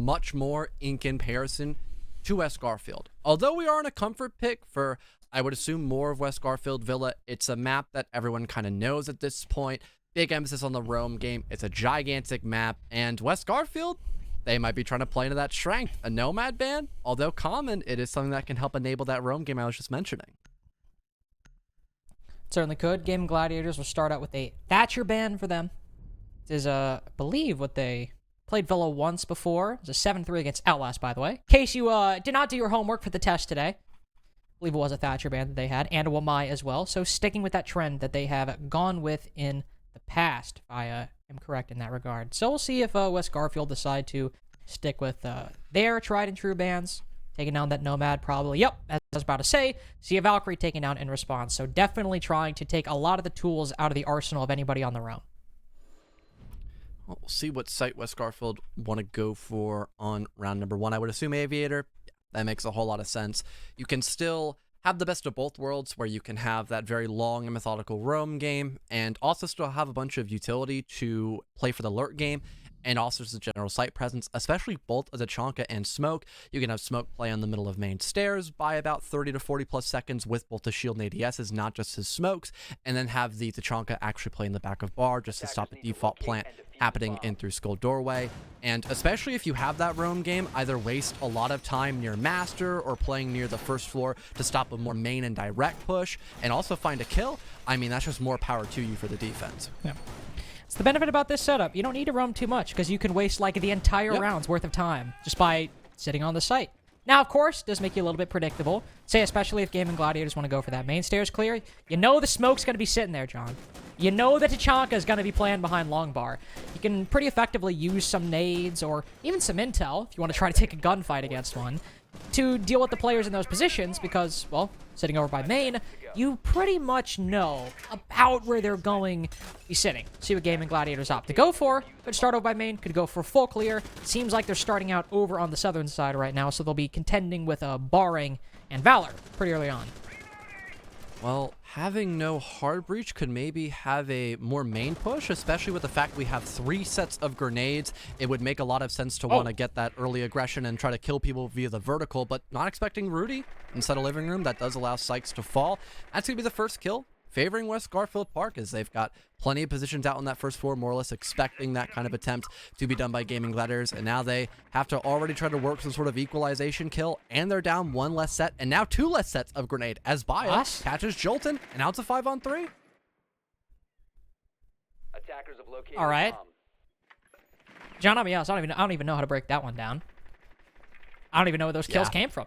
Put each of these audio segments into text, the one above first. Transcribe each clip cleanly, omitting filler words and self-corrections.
much more in comparison to West Garfield. Although we are in a comfort pick for, I would assume, more of West Garfield Villa, it's a map that everyone kind of knows at this point. Big emphasis on the roam game. It's a gigantic map, and West Garfield, they might be trying to play into that strength. A Nomad ban, although common, it is something that can help enable that roam game I was just mentioning. Certainly could. Gaimin Gladiators will start out with a Thatcher ban for them. This is, I believe, what they played Villa once before. It was a 7-3 against Outlast, by the way. In case you did not do your homework for the test today, I believe it was a Thatcher ban that they had, and a Wamai as well. So sticking with that trend that they have gone with in the past, if I am correct in that regard. So we'll see if West Garfield decide to stick with their tried and true bans. Taking down that Nomad, probably. Yep, as I was about to say. See a Valkyrie taken down in response. So definitely trying to take a lot of the tools out of the arsenal of anybody on their own. Well, we'll see what site West Garfield want to go for on round number 1. I would assume Aviator. Yeah, that makes a whole lot of sense. You can still have the best of both worlds, where you can have that very long and methodical roam game, and also still have a bunch of utility to play for the lurk game, and also just a general site presence, especially both as a Tachanka and Smoke. You can have Smoke play on the middle of main stairs by about 30 to 40 plus seconds with both the shield and ADSs, not just his smokes, and then have the Tachanka actually play in the back of bar just to stop the default plant happening in through Skull Doorway. And especially if you have that roam game, either waste a lot of time near Master or playing near the first floor to stop a more main and direct push, and also find a kill. I mean, that's just more power to you for the defense. Yeah. It's the benefit about this setup. You don't need to roam too much, because you can waste like the entire round's worth of time just by sitting on the site. Now, of course, it does make you a little bit predictable. Say, especially if Gaimin Gladiators want to go for that main stairs clear. You know the smoke's going to be sitting there, John. You know that Tachanka is going to be playing behind long bar. You can pretty effectively use some nades or even some intel, if you want to try to take a gunfight against one, to deal with the players in those positions, because, well, sitting over by main, you pretty much know about where they're going to be sitting. See what Gaimin Gladiators opt to go for. Could start over by main, could go for full clear. Seems like they're starting out over on the southern side right now, so they'll be contending with Barring and Valor pretty early on. Well, having no hard breach could maybe have a more main push, especially with the fact we have 3 sets of grenades. It would make a lot of sense to want to get that early aggression and try to kill people via the vertical, but not expecting Rudy inside a living room. That does allow Sykes to fall. That's going to be the first kill, favoring West Garfield Park, as they've got plenty of positions out on that first floor, more or less expecting that kind of attempt to be done by Gaimin Gladiators, and now they have to already try to work some sort of equalization kill, and they're down 1 less set, and now 2 less sets of grenade, as Bias catches Jolton, and now it's a 5-on-3. All right. John, I'll be honest, I don't even know how to break that one down. I don't even know where those kills came from.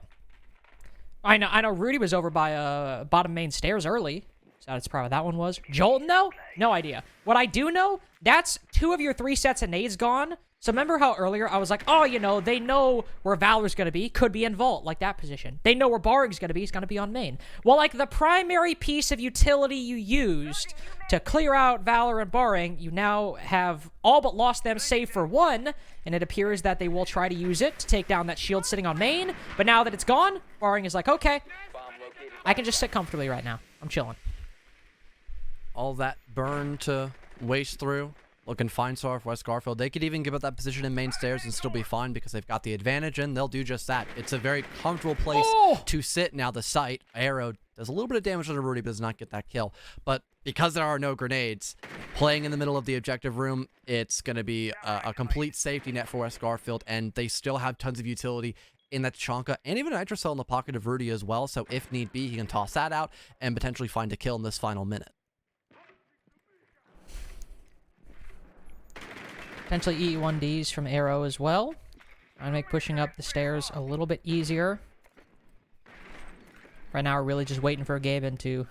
I know Rudy was over by bottom main stairs early. So that's probably what that one was. Jolton, though? No idea. What I do know, that's 2 of your 3 sets of nades gone. So remember how earlier I was like, oh, you know, they know where Valor's going to be. Could be in Vault, like that position. They know where Barring's going to be. He's going to be on main. Well, like the primary piece of utility you used to clear out Valor and Barring, you now have all but lost them save for 1. And it appears that they will try to use it to take down that shield sitting on main. But now that it's gone, Barring is like, okay, I can just sit comfortably right now. I'm chilling. All that burn to waste through. Looking fine so far for West Garfield. They could even give up that position in main stairs and still be fine because they've got the advantage, and they'll do just that. It's a very comfortable place to sit. Now the site, Arrow, does a little bit of damage to Rudy, but does not get that kill. But because there are no grenades, playing in the middle of the objective room, it's going to be a complete safety net for West Garfield, and they still have tons of utility in that Tachanka, and even an Nitrocell in the pocket of Rudy as well, so if need be, he can toss that out and potentially find a kill in this final minute. Potentially E1Ds from Arrow as well. Trying to make pushing up the stairs a little bit easier. Right now, we're really just waiting for Gaimin to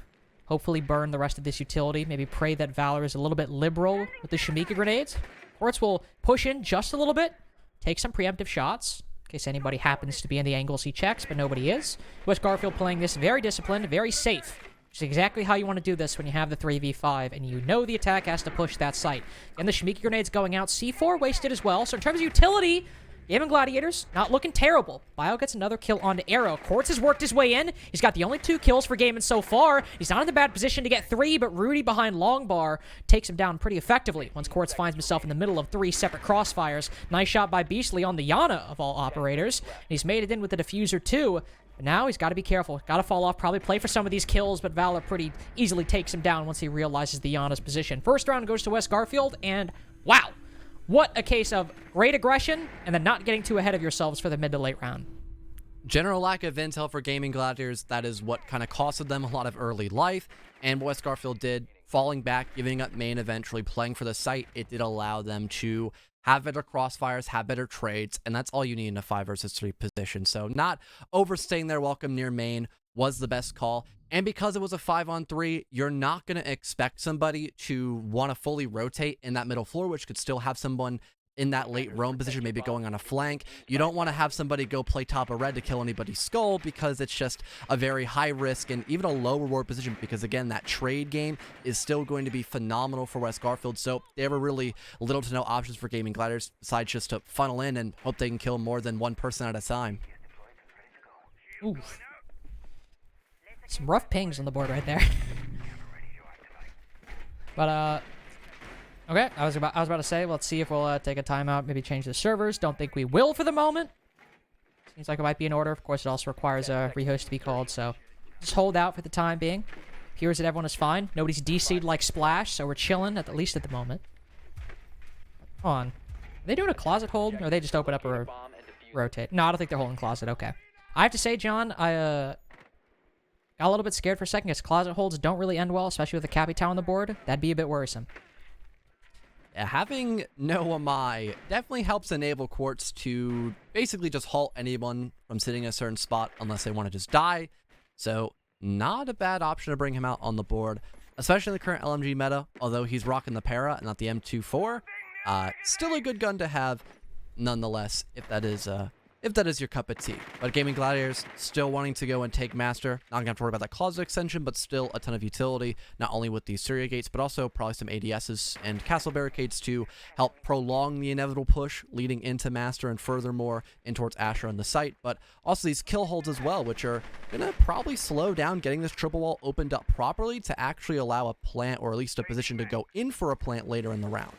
hopefully burn the rest of this utility. Maybe pray that Valor is a little bit liberal with the Shamika grenades. Quartz will push in just a little bit, take some preemptive shots, in case anybody happens to be in the angles he checks, but nobody is. West Garfield playing this very disciplined, very safe. Which is exactly how you want to do this when you have the 3v5, and you know the attack has to push that site. And the Shamiki grenades going out. C4 wasted as well, so in terms of utility, Gaimin Gladiators, not looking terrible. Bio gets another kill onto Arrow. Quartz has worked his way in. He's got the only 2 kills for Gaimin so far. He's not in the bad position to get 3, but Rudy behind Longbar takes him down pretty effectively once Quartz finds himself in the middle of 3 separate crossfires. Nice shot by Beastly on the Yana of all operators. And he's made it in with the diffuser too. But now he's got to be careful. Got to fall off, probably play for some of these kills, but Valor pretty easily takes him down once he realizes the Yana's position. First round goes to West Garfield, and wow. What a case of great aggression and then not getting too ahead of yourselves for the mid to late round. General lack of intel for Gaimin Gladiators, that is what kind of costed them a lot of early life, and what West Garfield did, falling back, giving up main, eventually playing for the site, it did allow them to have better crossfires, have better trades, and that's all you need in a 5 versus 3 position. So not overstaying their welcome near main was the best call. And because it was a 5-on-3, you're not going to expect somebody to want to fully rotate in that middle floor, which could still have someone in that late roam position, maybe going on a flank. You don't want to have somebody go play top of red to kill anybody's skull, because it's just a very high risk and even a low reward position, because again, that trade game is still going to be phenomenal for West Garfield. So they have a really little to no options for Gaimin Gladiators besides just to funnel in and hope they can kill more than one person at a time. Oof. Some rough pings on the board right there. But, okay, I was about to say, let's see if we'll take a timeout, maybe change the servers. Don't think we will for the moment. Seems like it might be in order. Of course, it also requires a rehost to be called, so just hold out for the time being. Appears that everyone is fine. Nobody's DC'd like Splash, so we're chilling, at least at the moment. Hold on. Are they doing a closet hold, or are they just open up or rotate? No, I don't think they're holding closet. Okay. I have to say, John, I got a little bit scared for a second because closet holds don't really end well, especially with a Capital on the board. That'd be a bit worrisome. Yeah, having no Amai definitely helps enable Quartz to basically just halt anyone from sitting in a certain spot unless they want to just die. So not a bad option to bring him out on the board, especially in the current LMG meta, although he's rocking the para and not the M24. Still a good gun to have nonetheless, if that is your cup of tea. But Gaimin Gladiators still wanting to go and take Master. Not gonna have to worry about that closet extension, but still a ton of utility, not only with these Syria gates, but also probably some ADSs and castle barricades to help prolong the inevitable push leading into Master and furthermore in towards Asher on the site. But also these kill holds as well, which are gonna probably slow down getting this triple wall opened up properly to actually allow a plant, or at least a position to go in for a plant later in the round.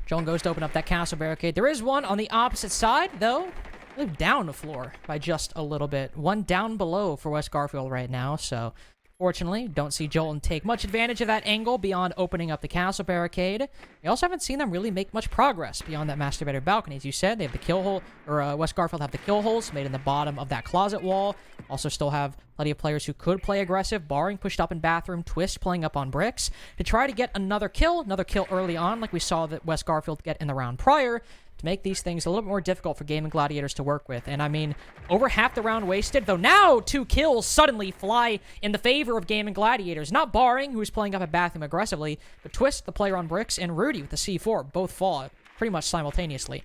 Joan goes to open up that castle barricade. There is one on the opposite side, though. Moved down the floor by just a little bit. One down below for West Garfield right now, so fortunately, don't see Jolton take much advantage of that angle beyond opening up the castle barricade. We also haven't seen them really make much progress beyond that masturbator balcony. As you said, they have the kill hole, or West Garfield have the kill holes made in the bottom of that closet wall. Also still have plenty of players who could play aggressive, barring pushed up in bathroom, Twist playing up on bricks, to try to get another kill early on, like we saw that West Garfield get in the round prior, to make these things a little bit more difficult for Gaimin Gladiators to work with. And I mean, over half the round wasted, though now 2 kills suddenly fly in the favor of Gaimin Gladiators. Not Barring, who's playing up at bathroom aggressively, but Twist, the player on bricks, and Rudy with the C4 both fall pretty much simultaneously.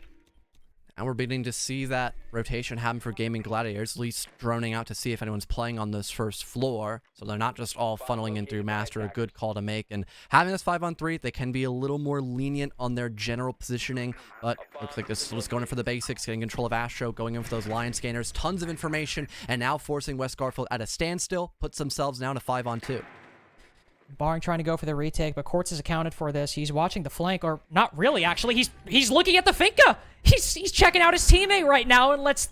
And we're beginning to see that rotation happen for Gaimin Gladiators, at least droning out to see if anyone's playing on this first floor. So they're not just all funneling in through Master, a good call to make. And having this 5-on-3, they can be a little more lenient on their general positioning. But looks like this was going in for the basics, getting control of Astro, going in for those line scanners, tons of information, and now forcing West Garfield at a standstill, puts themselves down to 5-on-2. Barring trying to go for the retake, but Quartz has accounted for this. He's watching the flank, or not really, actually. He's looking at the Finca. He's checking out his teammate right now and lets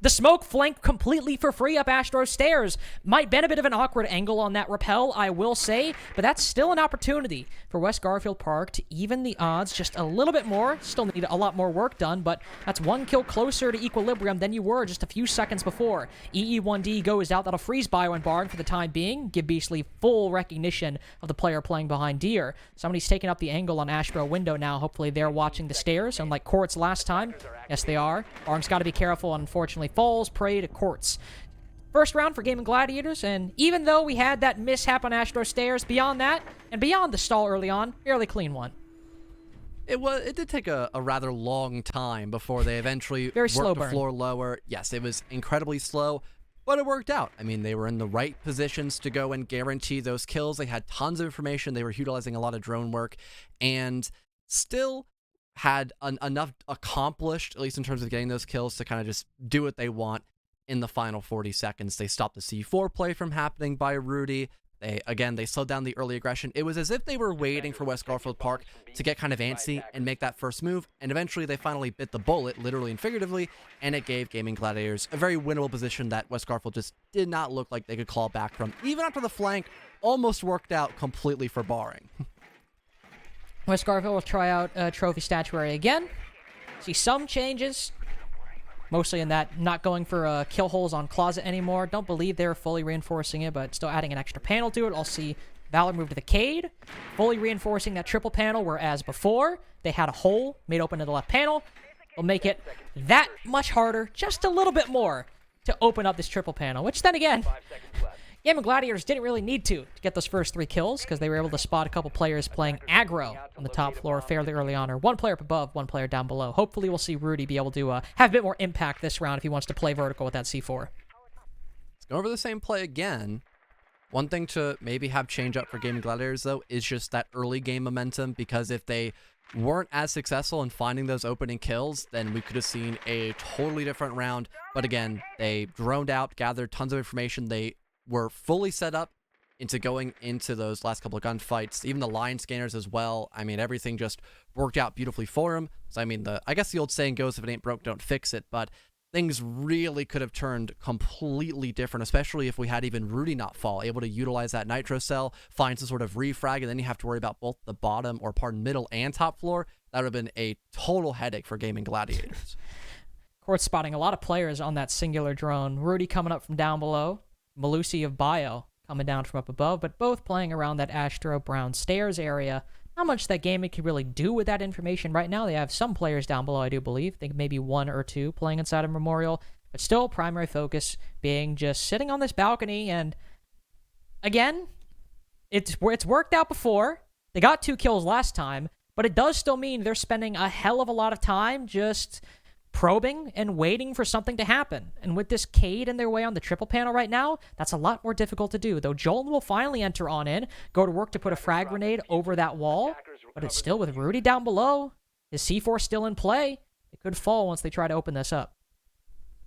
the smoke flank completely for free up Astro stairs. Might been a bit of an awkward angle on that rappel, I will say, but that's still an opportunity for West Garfield Park to even the odds just a little bit more. Still need a lot more work done, but that's 1 kill closer to equilibrium than you were just a few seconds before. EE1D goes out. That'll freeze Bio and Barring for the time being. Give Beastly full recognition of the player playing behind Deer. Somebody's taking up the angle on Ashbro window now. Hopefully they're watching the stairs, unlike Quartz last time. Yes, they are. Barring's got to be careful, unfortunately falls prey to Quartz. First round for Gaimin Gladiators, and even though we had that mishap on Astro Stairs, beyond that, and beyond the stall early on, fairly clean one. It did take a rather long time before they eventually worked the floor lower. Yes, it was incredibly slow, but it worked out. I mean, they were in the right positions to go and guarantee those kills. They had tons of information. They were utilizing a lot of drone work, and still had enough accomplished, at least in terms of getting those kills, to kind of just do what they want in the final 40 seconds. They stopped the C4 play from happening by Rudy. They slowed down the early aggression. It was as if they were waiting for West Garfield Park to get kind of antsy and make that first move, and eventually they finally bit the bullet, literally and figuratively, and it gave Gaming Gladiators a very winnable position that West Garfield just did not look like they could claw back from, even after the flank almost worked out completely for barring. West Garfield will try out Trophy Statuary again. See some changes. Mostly in that not going for kill holes on Closet anymore. Don't believe they're fully reinforcing it, but still adding an extra panel to it. I'll see Valor move to the Cade, fully reinforcing that triple panel, whereas before they had a hole made open to the left panel. Will make it that much harder, just a little bit more, to open up this triple panel, which then again, Gaimin Gladiators didn't really need to get those first 3 kills because they were able to spot a couple players playing aggro on the top floor fairly early on, or 1 player up above, 1 player down below. Hopefully we'll see Rudy be able to have a bit more impact this round if he wants to play vertical with that C4. Let's go over the same play again. One thing to maybe have change up for Gaimin Gladiators, though, is just that early game momentum, because if they weren't as successful in finding those opening kills, then we could have seen a totally different round. But again, they droned out, gathered tons of information. They were fully set up into going into those last couple of gunfights, even the line scanners as well. I mean, everything just worked out beautifully for him. So, I mean, I guess the old saying goes, if it ain't broke, don't fix it, but things really could have turned completely different, especially if we had even Rudy not fall, able to utilize that nitro cell, find some sort of refrag, and then you have to worry about both the bottom, or pardon, middle and top floor. That would have been a total headache for Gaming Gladiators. Court spotting a lot of players on that singular drone. Rudy coming up from down below. Malusi of Bio coming down from up above, but both playing around that Astro Brown Stairs area. Not much that Gaimin can really do with that information right now. They have some players down below, I do believe. I think maybe 1 or 2 playing inside of Memorial, but still primary focus being just sitting on this balcony. And again, it's worked out before. They got 2 kills last time, but it does still mean they're spending a hell of a lot of time just probing and waiting for something to happen. And with this Cade in their way on the triple panel right now, that's a lot more difficult to do. Though Jolton will finally enter on in, go to work to put a frag grenade over that wall, but it's still with Rudy down below. His C4 still in play. It could fall once they try to open this up.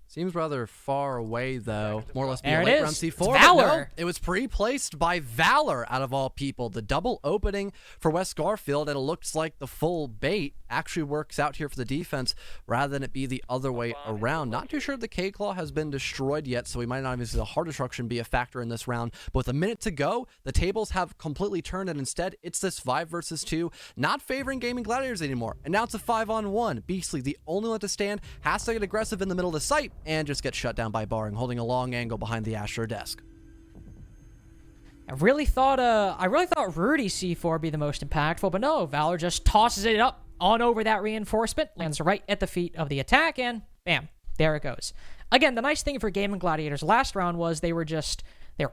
Seems rather far away, though. More or less be a There it late is. round C4. It's Valor. No, it was pre-placed by Valor, out of all people. The double opening for West Garfield, and it looks like the full bait actually works out here for the defense rather than it be the other way around. Not too sure if the K-Claw has been destroyed yet, so we might not even see the hard destruction be a factor in this round. But with a minute to go, the tables have completely turned, and instead it's this 5 versus 2, not favoring Gaming Gladiators anymore. And now it's a 5-on-1. Beastly, the only one to stand, has to get aggressive in the middle of the site and just get shut down by Barring, holding a long angle behind the Astro desk. I really thought Rudy's C4 would be the most impactful, but no, Valor just tosses it up on over that reinforcement, lands right at the feet of the attack, and bam, there it goes. Again, the nice thing for Gaimin Gladiators last round was they were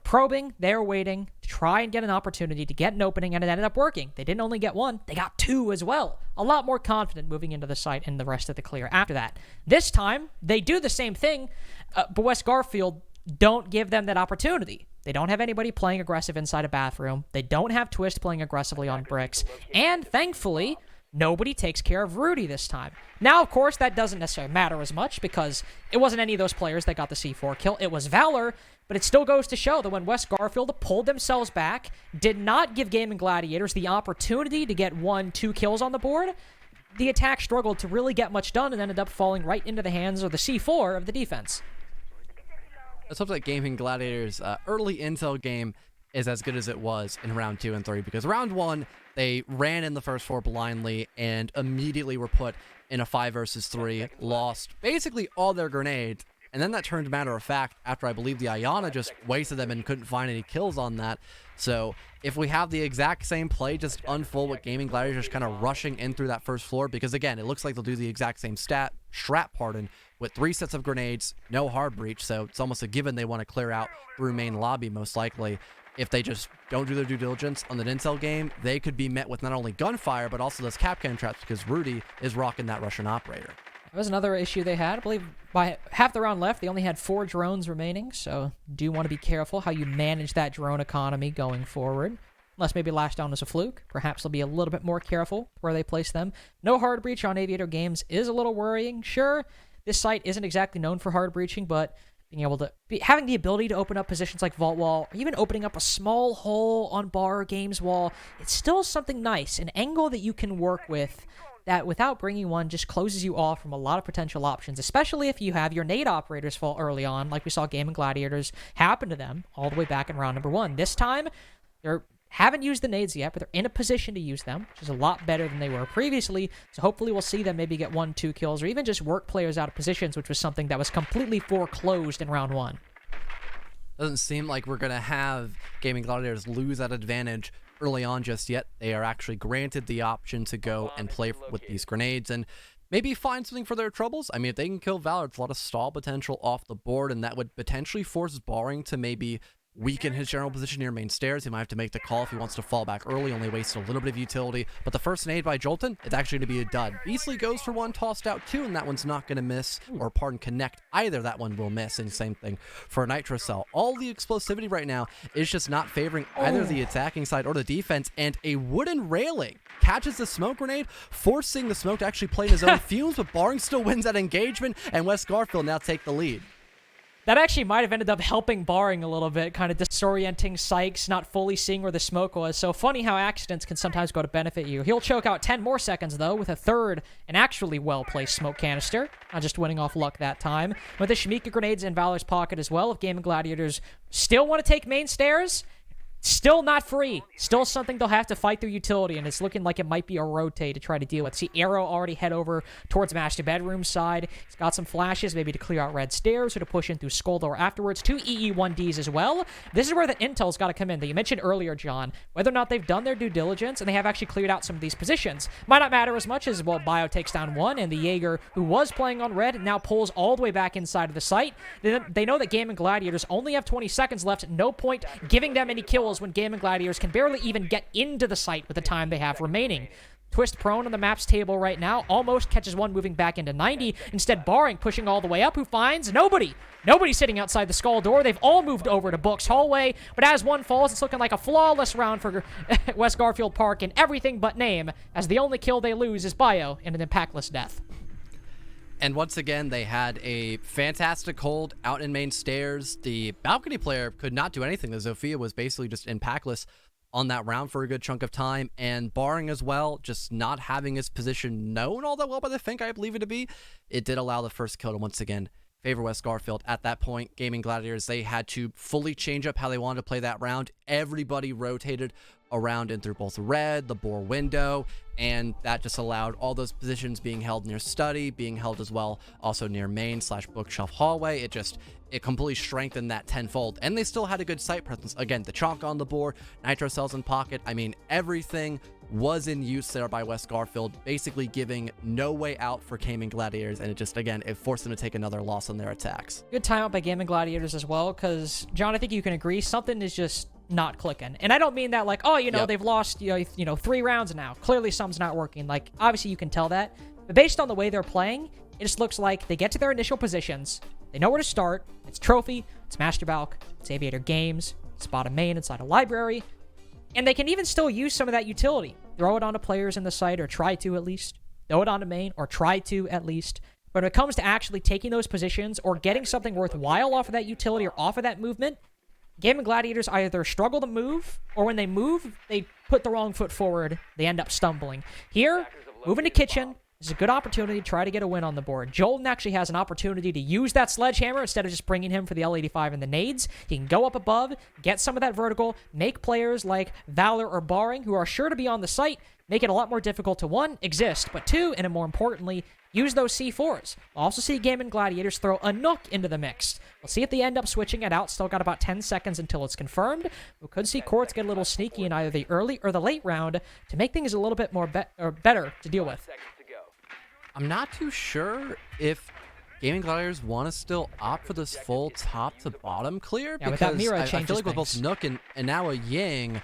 probing, they were waiting to try and get an opportunity to get an opening, and it ended up working. They didn't only get 1, they got 2 as well. A lot more confident moving into the site and the rest of the clear after that. This time, they do the same thing, but West Garfield don't give them that opportunity. They don't have anybody playing aggressive inside a bathroom. They don't have Twist playing aggressively on bricks. And thankfully, nobody takes care of Rudy this time. Now, of course, that doesn't necessarily matter as much because it wasn't any of those players that got the C4 kill. It was Valor, but it still goes to show that when West Garfield pulled themselves back, did not give Gaimin Gladiators the opportunity to get 1-2 kills on the board, the attack struggled to really get much done and ended up falling right into the hands of the C4 of the defense. Let's hope that Gaming Gladiators' early intel game is as good as it was in round 2 and 3, because round 1, they ran in the first 4 blindly and immediately were put in a 5 versus 3, lost basically all their grenades, and then that turned matter of fact after I believe the Ayana just wasted them and couldn't find any kills on that. So if we have the exact same play just unfold with Gaming Gladiators just kind of rushing in through that first floor, because again, it looks like they'll do the exact same strat, with 3 sets of grenades, no hard breach, so it's almost a given they want to clear out through main lobby most likely. If they just don't do their due diligence on the intel game, they could be met with not only gunfire, but also those Capcan traps, because Rudy is rocking that Russian operator. That was another issue they had. I believe by half the round left, they only had 4 drones remaining, so do want to be careful how you manage that drone economy going forward. unless maybe last down was a fluke. Perhaps they'll be a little bit more careful where they place them. No hard breach on Aviator Games is a little worrying. Sure, this site isn't exactly known for hard breaching, but being able to having the ability to open up positions like Vault Wall, or even opening up a small hole on Bar Games Wall, it's still something nice, an angle that you can work with that without bringing one just closes you off from a lot of potential options, especially if you have your nade operators fall early on, like we saw Gaimin Gladiators happen to them all the way back in round number 1. This time, they haven't used the nades yet, but they're in a position to use them, which is a lot better than they were previously, so hopefully we'll see them maybe get 1-2 kills, or even just work players out of positions, which was something that was completely foreclosed in round 1. Doesn't seem like we're going to have Gaimin Gladiators lose that advantage early on just yet. They are actually granted the option to go and play with these grenades and maybe find something for their troubles. I mean, if they can kill Valor, it's a lot of stall potential off the board, and that would potentially force Barring to maybe weaken his general position near main stairs. He might have to make the call if he wants to fall back early, only waste a little bit of utility. But the first nade by Jolton, it's actually going to be a dud. Beastly goes for one, tossed out two, and that one's not going to miss, or pardon, connect either. That one will miss, and same thing for Nitro Cell. All the explosivity right now is just not favoring either the attacking side or the defense, and a wooden railing catches the smoke grenade, forcing the smoke to actually play in his own fumes, but Barring still wins that engagement, and West Garfield now take the lead. That actually might have ended up helping Barring a little bit, kind of disorienting Sykes, not fully seeing where the smoke was. So funny how accidents can sometimes go to benefit you. He'll choke out 10 more seconds, though, with a third and actually well-placed smoke canister. Not just winning off luck that time. With the Shmika grenades in Valor's pocket as well, if Gaimin Gladiators still want to take main stairs, still not free. Still something they'll have to fight through utility, and it's looking like it might be a rotate to try to deal with. See Arrow already head over towards Master Bedroom side. He's got some flashes, maybe to clear out red stairs or to push in through Skull Door afterwards. 2 EE1Ds as well. This is where the intel's got to come in that you mentioned earlier, John. Whether or not they've done their due diligence and they have actually cleared out some of these positions might not matter as much as, well, Bio takes down one, and the Jaeger, who was playing on red, now pulls all the way back inside of the site. They know that Gaimin Gladiators only have 20 seconds left. No point giving them any kills when Gaimin Gladiators can barely even get into the site with the time they have remaining. Twist prone on the map's table right now, almost catches one moving back into 90. Instead, Barring pushing all the way up, who finds nobody. Nobody sitting outside the Skull Door. They've all moved over to Book's hallway, but as one falls, it's looking like a flawless round for West Garfield Park in everything but name, as the only kill they lose is Bio in an impactless death. And once again, they had a fantastic hold out in main stairs. The balcony player could not do anything. The Zofia was basically just impactless on that round for a good chunk of time. And Barring as well, just not having his position known all that well by the Fink, I believe it to be, it did allow the first kill to once again favor West Garfield. At that point, Gaimin Gladiators, they had to fully change up how they wanted to play that round. Everybody rotated around and through both red, the bore window, and that just allowed all those positions being held near study, being held as well also near main / bookshelf hallway. It completely strengthened that tenfold, and they still had a good site presence. Again, the Chonk on the board, Nitro Cells in pocket. I mean, everything was in use there by West Garfield, basically giving no way out for Gaimin Gladiators, and it forced them to take another loss on their attacks. Good timeout by Gaimin Gladiators as well, because, John, I think you can agree, something is just not clicking. And I don't mean that like, oh, they've lost, 3 rounds now. Clearly something's not working. Like, obviously you can tell that. But based on the way they're playing, it just looks like they get to their initial positions. They know where to start. It's Trophy, it's Master Balk, it's Aviator Games, it's bottom main inside a library. And they can even still use some of that utility. Throw it onto players in the site, or try to at least. Throw it onto main, or try to at least. But when it comes to actually taking those positions or getting something worthwhile off of that utility or off of that movement, Gaimin Gladiators either struggle to move, or when they move, they put the wrong foot forward. They end up stumbling. Here, moving to Kitchen is a good opportunity to try to get a win on the board. Jolton actually has an opportunity to use that sledgehammer instead of just bringing him for the L85 and the nades. He can go up above, get some of that vertical, make players like Valor or Barring, who are sure to be on the site, make it a lot more difficult to, 1, exist, but 2, and more importantly, use those C4s. We'll also see Gaimin Gladiators throw a Nook into the mix. We'll see if they end up switching it out. Still got about 10 seconds until it's confirmed. We could see Quartz get a little sneaky in either the early or the late round to make things a little bit more better to deal with. I'm not too sure if Gaimin Gladiators want to still opt for this full top to bottom clear, Yeah, because Mira I feel like with things. both Nook and now a Ying,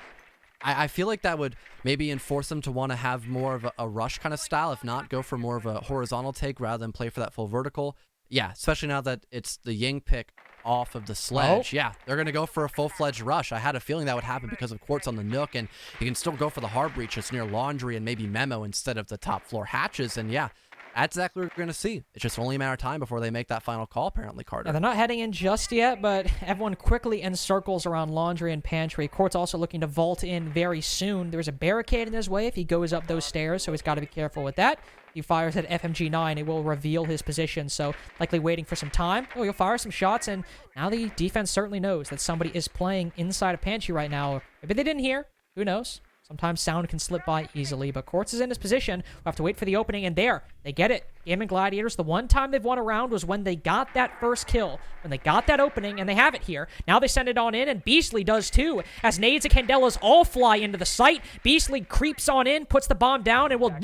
I feel like that would maybe enforce them to want to have more of a rush kind of style. If not, go for more of a horizontal take rather than play for that full vertical. Yeah, especially now that it's the Ying pick off of the sledge. Yeah, they're going to go for a full-fledged rush. I had a feeling that would happen because of Quartz on the Nook, and you can still go for the hard breach just near Laundry and maybe Memo instead of the top floor hatches. And yeah, that's exactly what we're going to see. It's just only a matter of time before they make that final call, apparently, Carter. Yeah, they're not heading in just yet, but everyone quickly encircles around Laundry and Pantry. Quartz also looking to vault in very soon. There's a barricade in his way if he goes up those stairs, so he's got to be careful with that. If he fires at FMG9, it will reveal his position, so likely waiting for some time. Oh, he'll fire some shots, and now the defense certainly knows that somebody is playing inside of Pantry right now. Maybe they didn't hear. Who knows? Sometimes sound can slip by easily, but Quartz is in his position. We'll have to wait for the opening, and there, they get it. Gaimin Gladiators, the one time they've won a round was when they got that first kill, when they got that opening, and they have it here. Now they send it on in, and Beastly does too, as nades and Candelas all fly into the site. Beastly creeps on in, puts the bomb down, and will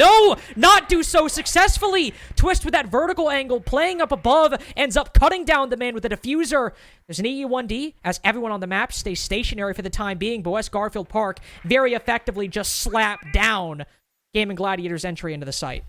not do so successfully. Twist with that vertical angle, playing up above, ends up cutting down the man with the diffuser. There's an EU1D, as everyone on the map stays stationary for the time being, but West Garfield Park very effectively just slapped down Gaimin Gladiators' entry into the site.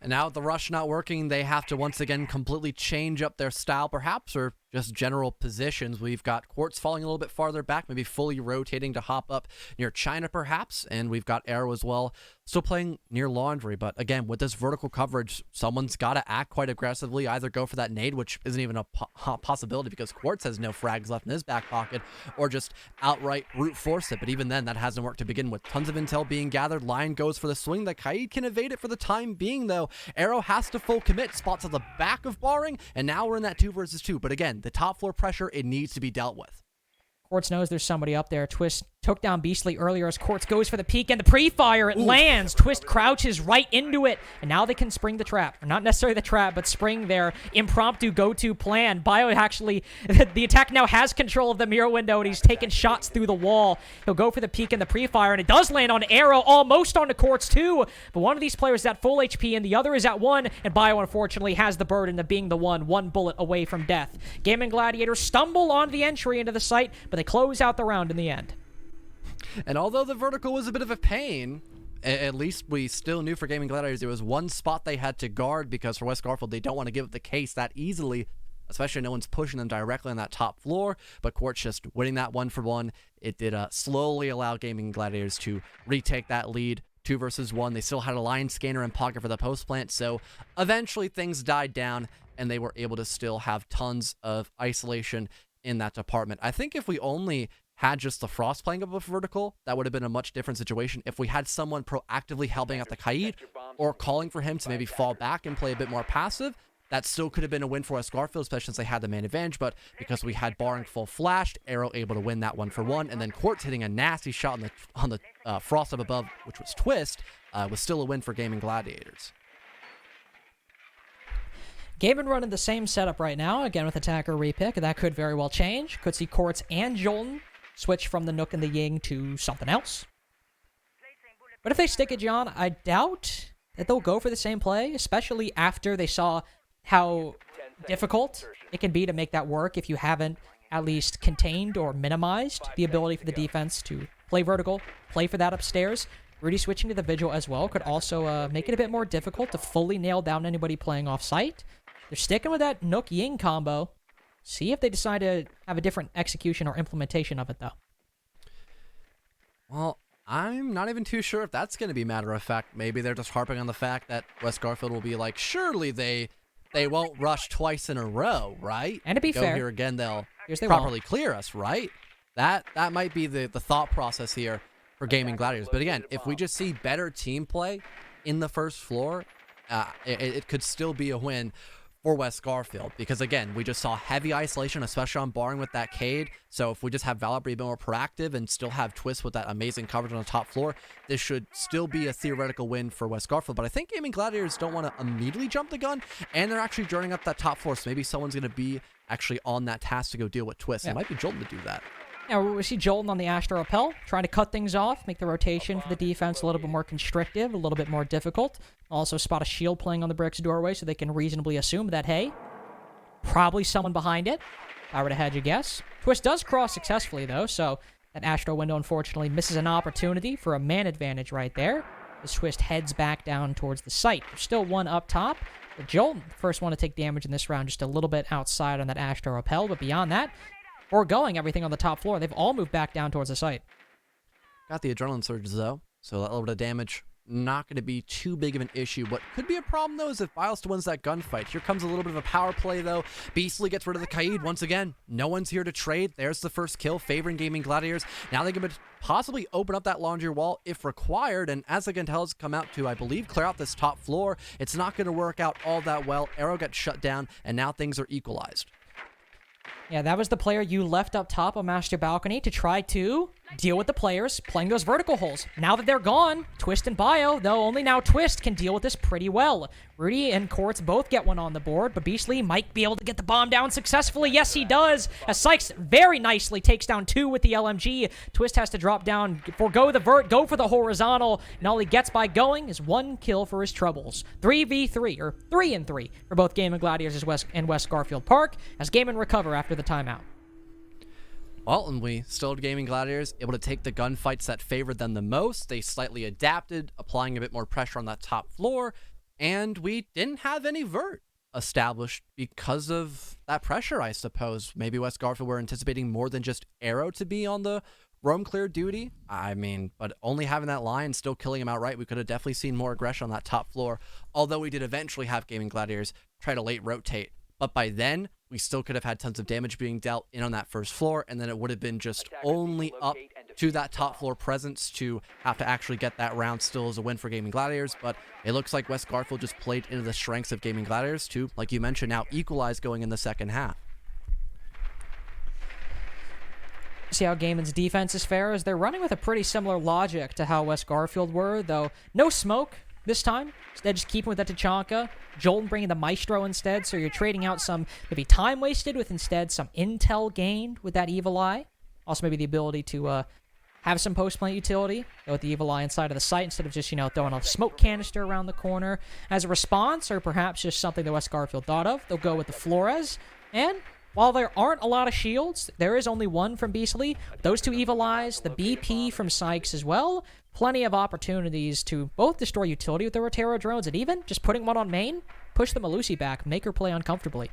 And now with the rush not working, they have to once again completely change up their style, perhaps, or just general positions. We've got Quartz falling a little bit farther back, maybe fully rotating to hop up near China, perhaps, and we've got Arrow as well, still playing near Laundry. But again, with this vertical coverage, someone's got to act quite aggressively, either go for that nade, which isn't even a possibility because Quartz has no frags left in his back pocket, or just outright brute force it. But even then, that hasn't worked to begin with. Tons of intel being gathered. Lion goes for the swing. The Kaid can evade it for the time being, though. Arrow has to full commit, spots at the back of Barring, and now we're in that 2 versus 2. But again, the top floor pressure, it needs to be dealt with. Quartz knows there's somebody up there. Twist took down Beastly earlier as Quartz goes for the peek and the pre-fire. It lands. Twist crouches right into it. And now they can spring the trap. Or not necessarily the trap, but spring their impromptu go-to plan. Bio actually, the attack now has control of the mirror window, and he's taking shots through the wall. He'll go for the peek and the pre-fire, and it does land on Arrow, almost onto Quartz too. But one of these players is at full HP, and the other is at 1, and Bio unfortunately has the burden of being the one bullet away from death. Gaimin Gladiators stumble on the entry into the site, but they close out the round in the end. And although the vertical was a bit of a pain, at least we still knew for Gaimin Gladiators there was one spot they had to guard, because for West Garfield, they don't want to give up the case that easily, especially no one's pushing them directly on that top floor. But Quartz just winning that 1-for-1. It did slowly allow Gaimin Gladiators to retake that lead. 2 versus 1. They still had a line scanner in pocket for the post plant, so eventually things died down, and they were able to still have tons of isolation in that department. I think if we only had just the Frost playing up a vertical, that would have been a much different situation. If we had someone proactively helping out the Kaid, or calling for him to maybe fall back and play a bit more passive, that still could have been a win for West Garfield, especially since they had the man advantage. But because we had Barring full flashed, Arrow able to win that 1-for-1, and then Quartz hitting a nasty shot on the Frost up above, which was Twist, was still a win for Gaimin Gladiators. Gaimin running the same setup right now, again with attacker repick. That could very well change. Could see Quartz and Jolton switch from the Nook and the Ying to something else. But if they stick it, John, I doubt that they'll go for the same play, especially after they saw how difficult it can be to make that work if you haven't at least contained or minimized the ability for the defense to play vertical, play for that upstairs. Rudy switching to the Vigil as well could also make it a bit more difficult to fully nail down anybody playing off-site. They're sticking with that Nook-Ying combo. See if they decide to have a different execution or implementation of it, though. Well, I'm not even too sure if that's going to be matter of fact. Maybe they're just harping on the fact that West Garfield will be like, surely they won't rush twice in a row, right? And to be fair, here again, they'll properly clear us, right? That might be the thought process here for Gaimin Gladiators. But again, if we just see better team play in the first floor, it could still be a win for West Garfield, because again, we just saw heavy isolation, especially on Barring with that Kaid. So if we just have Valor be a bit more proactive and still have Twist with that amazing coverage on the top floor, this should still be a theoretical win for West Garfield. But I think Gaimin Gladiators don't want to immediately jump the gun, and they're actually joining up that top floor, so maybe someone's going to be actually on that task to go deal with Twist. It might be Jolton to do that. Yeah, we see Jolton on the Astro Repel, trying to cut things off, make the rotation for the defense a little bit more constrictive, a little bit more difficult. Also spot a shield playing on the Brick's doorway so they can reasonably assume that, hey, probably someone behind it. If I were to hedge a guess. Twist does cross successfully, though, so that Astro window, unfortunately, misses an opportunity for a man advantage right there. As Twist heads back down towards the site. There's still one up top. Jolt, first one to take damage in this round, just a little bit outside on that Astro Repel, but beyond that, foregoing everything on the top floor. They've all moved back down towards the site. Got the adrenaline surges, though, so that little bit of damage not going to be too big of an issue. What could be a problem, though, is if Bile still wins that gunfight. Here comes a little bit of a power play, though. Beastly gets rid of the Kaid once again. No one's here to trade. There's the first kill, favoring Gaming Gladiators. Now they can possibly open up that laundry wall if required, and as the Gantels come out to, I believe, clear out this top floor, it's not going to work out all that well. Arrow gets shut down, and now things are equalized. Yeah, that was the player you left up top on Master Balcony to try to deal with the players playing those vertical holes. Now that they're gone, Twist and Bio, though only now Twist can deal with this pretty well. Rudy and Quartz both get one on the board, but Beastly might be able to get the bomb down successfully. Yes, he does, as Sykes very nicely takes down 2 with the LMG. Twist has to drop down, forgo the vert, go for the horizontal, and all he gets by going is 1 kill for his troubles. 3v3, or 3-3 for both Gaimin Gladiators and West Garfield Park, as Gaimin recover after the timeout. Well, and we still had Gaming Gladiators able to take the gunfights that favored them the most. They slightly adapted, applying a bit more pressure on that top floor, and we didn't have any vert established because of that pressure, I suppose. Maybe West Garfield were anticipating more than just Arrow to be on the roam clear duty. I mean, but only having that line, still killing him outright, we could have definitely seen more aggression on that top floor, although we did eventually have Gaming Gladiators try to late rotate. But by then, we still could have had tons of damage being dealt in on that first floor, and then it would have been just only up to that top floor presence to have to actually get that round still as a win for Gaming Gladiators. But it looks like West Garfield just played into the strengths of Gaming Gladiators to, like you mentioned, now equalize going in the second half. See how Gaimin's defense is fair, as they're running with a pretty similar logic to how West Garfield were, though no smoke this time. Instead, just keeping with that Tachanka. Jolton bringing the Maestro instead, so you're trading out some maybe time wasted with instead some intel gained with that Evil Eye. Also maybe the ability to have some post-plant utility with the Evil Eye inside of the site instead of just, throwing a smoke canister around the corner as a response, or perhaps just something that West Garfield thought of. They'll go with the Flores, and while there aren't a lot of shields, there is only one from Beastly. Those 2 Evil Eyes, the BP from Sykes as well. Plenty of opportunities to both destroy utility with the Rotero drones, and even just putting one on main, push the Malusi back, make her play uncomfortably.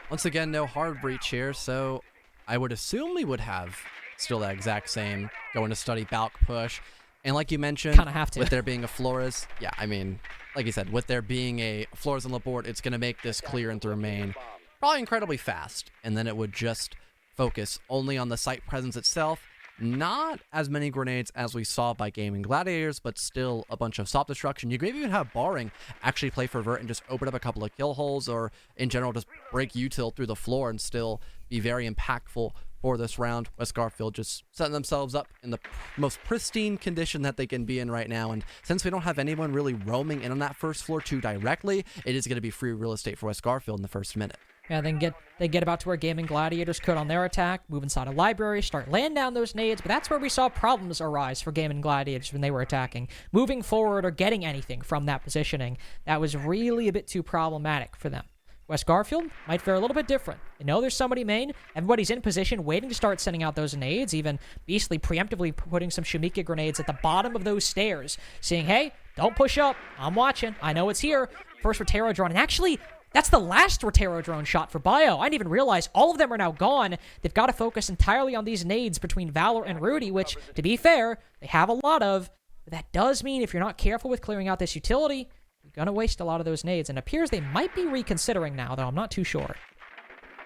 Once again, no hard breach here, so I would assume we would have still that exact same going to study Balk push. And like you mentioned, kind of have to. With there being a Flores, yeah, I mean, like you said, with there being a Flores on the board, it's going to make this clear and through main probably incredibly fast, and then it would just focus only on the site presence itself. Not as many grenades as we saw by Gaming Gladiators, but still a bunch of soft destruction. You could even have Barring actually play for Vert and just open up a couple of kill holes, or in general just break util through the floor and still be very impactful for this round. West Garfield just setting themselves up in the most pristine condition that they can be in right now, and since we don't have anyone really roaming in on that first floor too directly, it is going to be free real estate for West Garfield in the first minute. Yeah, they get about to where Gaming Gladiators could on their attack, move inside a library, start laying down those nades, but that's where we saw problems arise for Gaming Gladiators when they were attacking. Moving forward or getting anything from that positioning, that was really a bit too problematic for them. West Garfield might fare a little bit different. They know there's somebody main, everybody's in position, waiting to start sending out those nades, even Beastly preemptively putting some Shumika grenades at the bottom of those stairs, saying, hey, don't push up, I'm watching, I know it's here. First Rotero drone, and actually, that's the last Rotero drone shot for Bio. I didn't even realize all of them are now gone. They've got to focus entirely on these nades between Valor and Rudy, which, to be fair, they have a lot of. But that does mean if you're not careful with clearing out this utility, you're going to waste a lot of those nades. And it appears they might be reconsidering now, though I'm not too sure.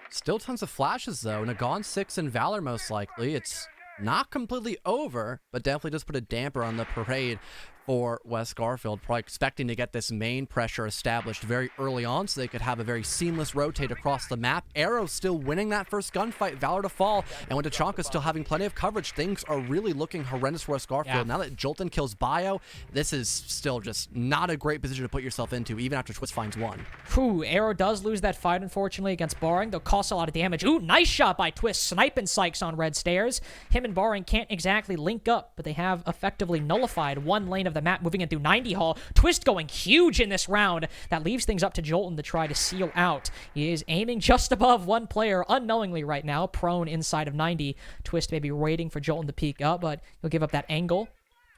Still tons of flashes, though. Nagon 6 and Valor, most likely. It's not completely over, but definitely just put a damper on the parade for West Garfield, probably expecting to get this main pressure established very early on so they could have a very seamless rotate across the map. Arrow still winning that first gunfight, Valor to fall, and with Tachanka still having plenty of coverage, things are really looking horrendous for West Garfield. Yeah. Now that Jolton kills Bio, this is still just not a great position to put yourself into, even after Twist finds one. Whew, Arrow does lose that fight, unfortunately, against Barring. They'll cost a lot of damage. Ooh, nice shot by Twist, sniping Sykes on red stairs. Him and Barring can't exactly link up, but they have effectively nullified one lane of the map, moving into 90 Hall. Twist going huge in this round. That leaves things up to Jolton to try to seal out. He is aiming just above one player unknowingly right now, prone inside of 90. Twist may be waiting for Jolton to peek up, but he'll give up that angle.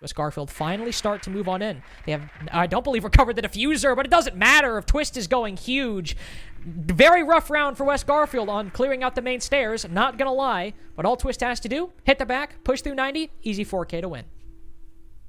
West Garfield finally start to move on in. They have, I don't believe, recovered the diffuser, but it doesn't matter if Twist is going huge. Very rough round for West Garfield on clearing out the main stairs, not gonna lie. But all Twist has to do, hit the back, push through 90, easy 4K to win.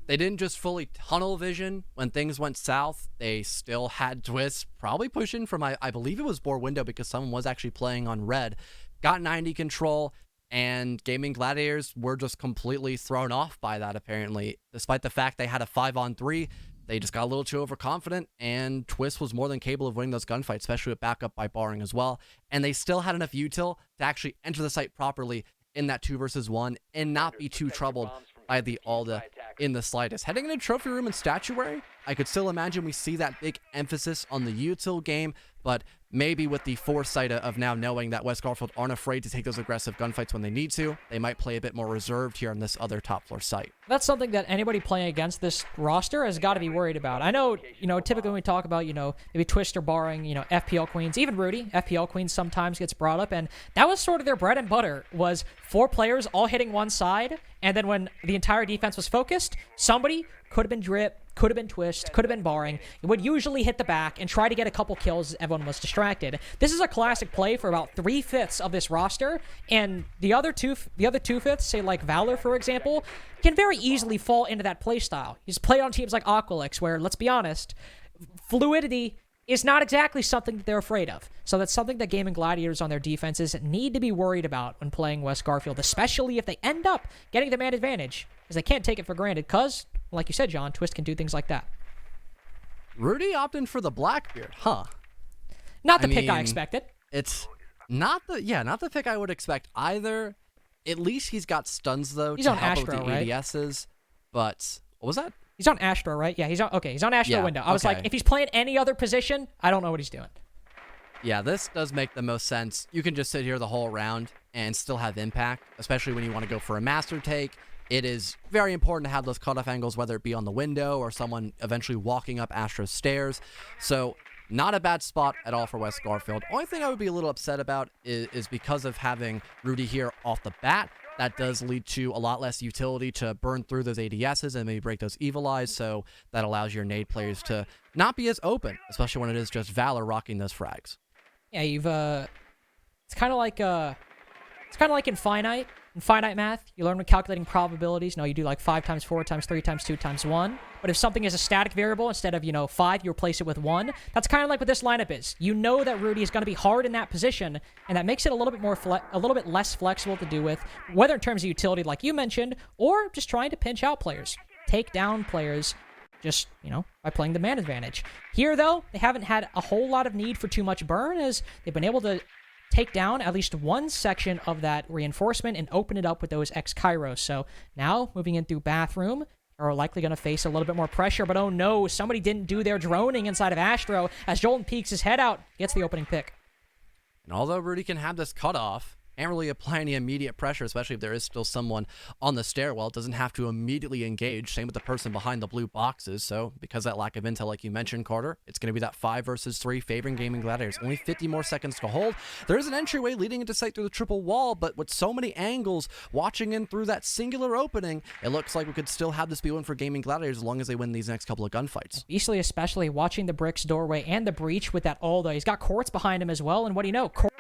They didn't just fully tunnel vision when things went south. They still had Twist probably pushing from, I believe it was Boar Window, because someone was actually playing on red. Got 90 control, and Gaming Gladiators were just completely thrown off by that, apparently. Despite the fact they had a 5-on-3, they just got a little too overconfident, and Twist was more than capable of winning those gunfights, especially with backup by Barring as well. And they still had enough util to actually enter the site properly in that 2 versus 1 and not be too troubled by the Alda in the slightest. Heading into Trophy Room and Statuary, I could still imagine we see that big emphasis on the util game, but maybe with the foresight of now knowing that West Garfield aren't afraid to take those aggressive gunfights when they need to, they might play a bit more reserved here on this other top floor site. That's something that anybody playing against this roster has got to be worried about. I know, typically when we talk about, maybe Twist or Barring, FPL Queens, even Rudy, FPL Queens sometimes gets brought up, and that was sort of their bread and butter, was 4 players all hitting one side, and then when the entire defense was focused, somebody could have been Drip, could have been Twist, could have been Barring. It would usually hit the back and try to get a couple kills as everyone was distracted. This is a classic play for about 3/5 of this roster, and the other 2/5, say like Valor, for example, can very easily fall into that play style. He's played on teams like Aqualix, where, let's be honest, fluidity is not exactly something that they're afraid of. So that's something that Gaming Gladiators on their defenses need to be worried about when playing West Garfield, especially if they end up getting the man advantage, because they can't take it for granted, because, like you said, John, Twist can do things like that. Rudy opting for the Blackbeard, huh? Not the pick I expected. It's not the pick I would expect either. At least he's got stuns, though, he's to on help Astro, with the right? ADSs. But what was that? He's on Astro, right? Yeah, he's on Astro window. I was okay. like, if he's playing any other position, I don't know what he's doing. Yeah, this does make the most sense. You can just sit here the whole round and still have impact, especially when you want to go for a master take. It is very important to have those cutoff angles, whether it be on the window or someone eventually walking up Astro's stairs. So not a bad spot at all for West Garfield. Only thing I would be a little upset about is because of having Rudy here off the bat. That does lead to a lot less utility to burn through those ADSs and maybe break those evil eyes, so that allows your nade players to not be as open, especially when it is just Valor rocking those frags. Yeah, it's kind of like in finite math. You learn when calculating probabilities. You do like 5 times 4 times 3 times 2 times 1. But if something is a static variable, instead of 5, you replace it with 1. That's kind of like what this lineup is. You know that Rudy is going to be hard in that position, and that makes it a little bit less flexible to do with, whether in terms of utility, like you mentioned, or just trying to pinch out players, take down players, just by playing the man advantage. Here, though, they haven't had a whole lot of need for too much burn, as they've been able to take down at least one section of that reinforcement and open it up with those X-Kairos. So now, moving in through bathroom, are likely going to face a little bit more pressure, but oh no, somebody didn't do their droning inside of Astro, as Jolton peeks his head out, gets the opening pick. And although Rudy can have this cutoff, can't really apply any immediate pressure, especially if there is still someone on the stairwell. It doesn't have to immediately engage. Same with the person behind the blue boxes. So because that lack of intel, like you mentioned, Carter, it's going to be that 5 versus 3 favoring Gaming Gladiators. Only 50 more seconds to hold. There is an entryway leading into sight through the triple wall, but with so many angles watching in through that singular opening, it looks like we could still have this be one for Gaming Gladiators as long as they win these next couple of gunfights. Beastly especially watching the bricks doorway and the breach with that Alda. He's got Quartz behind him as well, and what do you know? Quartz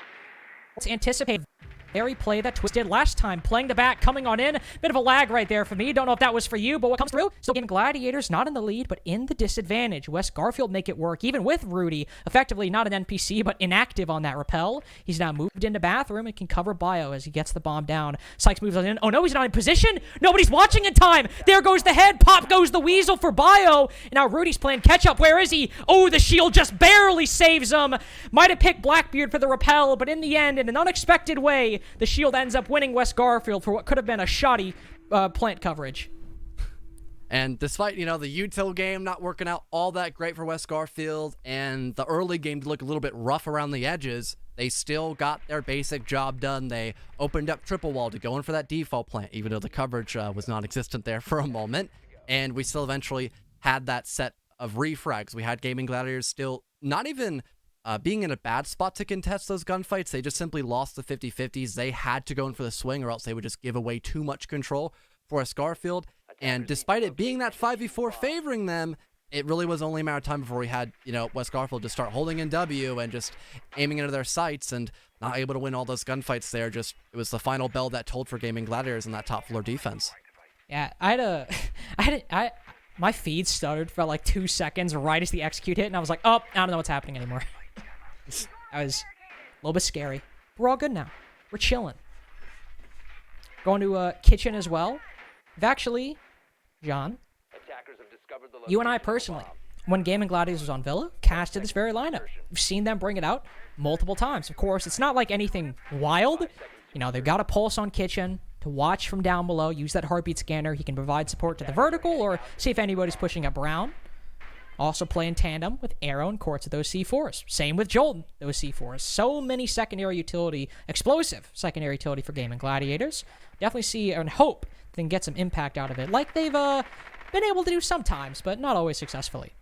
anticipated very play that Twist did last time, playing the back, coming on in. Bit of a lag right there for me. Don't know if that was for you, but what comes through? Still getting Gladiators not in the lead, but in the disadvantage. West Garfield make it work, even with Rudy, effectively not an NPC, but inactive on that rappel. He's now moved into bathroom and can cover Bio as he gets the bomb down. Sykes moves on in. Oh no, he's not in position. Nobody's watching in time. There goes the head. Pop goes the weasel for Bio. And now Rudy's playing catch up. Where is he? Oh, the shield just barely saves him. Might have picked Blackbeard for the rappel, but in the end, in an unexpected way, the shield ends up winning West Garfield for what could have been a shoddy plant coverage. And despite, the util game not working out all that great for West Garfield and the early game to look a little bit rough around the edges, they still got their basic job done. They opened up triple wall to go in for that default plant, even though the coverage was non-existent there for a moment. And we still eventually had that set of refrags. We had Gaming Gladiators still not even being in a bad spot to contest those gunfights. They just simply lost the 50-50s. They had to go in for the swing or else they would just give away too much control for West Garfield. And despite it being that 5v4 favoring them, it really was only a matter of time before we had, West Garfield just start holding in W and just aiming into their sights and not able to win all those gunfights there. It was the final bell that told for Gaimin Gladiators in that top floor defense. Yeah, my feed stuttered for like 2 seconds right as the execute hit, and I was like, oh, I don't know what's happening anymore. That was a little bit scary. We're all good now. We're chilling. Going to kitchen as well. We've actually, John, you and I personally, when Gaimin Gladiators was on Villa, casted this very lineup. We've seen them bring it out multiple times. Of course, it's not like anything wild. They've got a pulse on kitchen to watch from down below, use that heartbeat scanner. He can provide support to the vertical or see if anybody's pushing up Brown. Also play in tandem with Arrow and Courts of those C4s. Same with Jolton, those C4s. So many secondary utility, explosive secondary utility for Gaimin Gladiators. Definitely see and hope they can get some impact out of it, like they've been able to do sometimes, but not always successfully.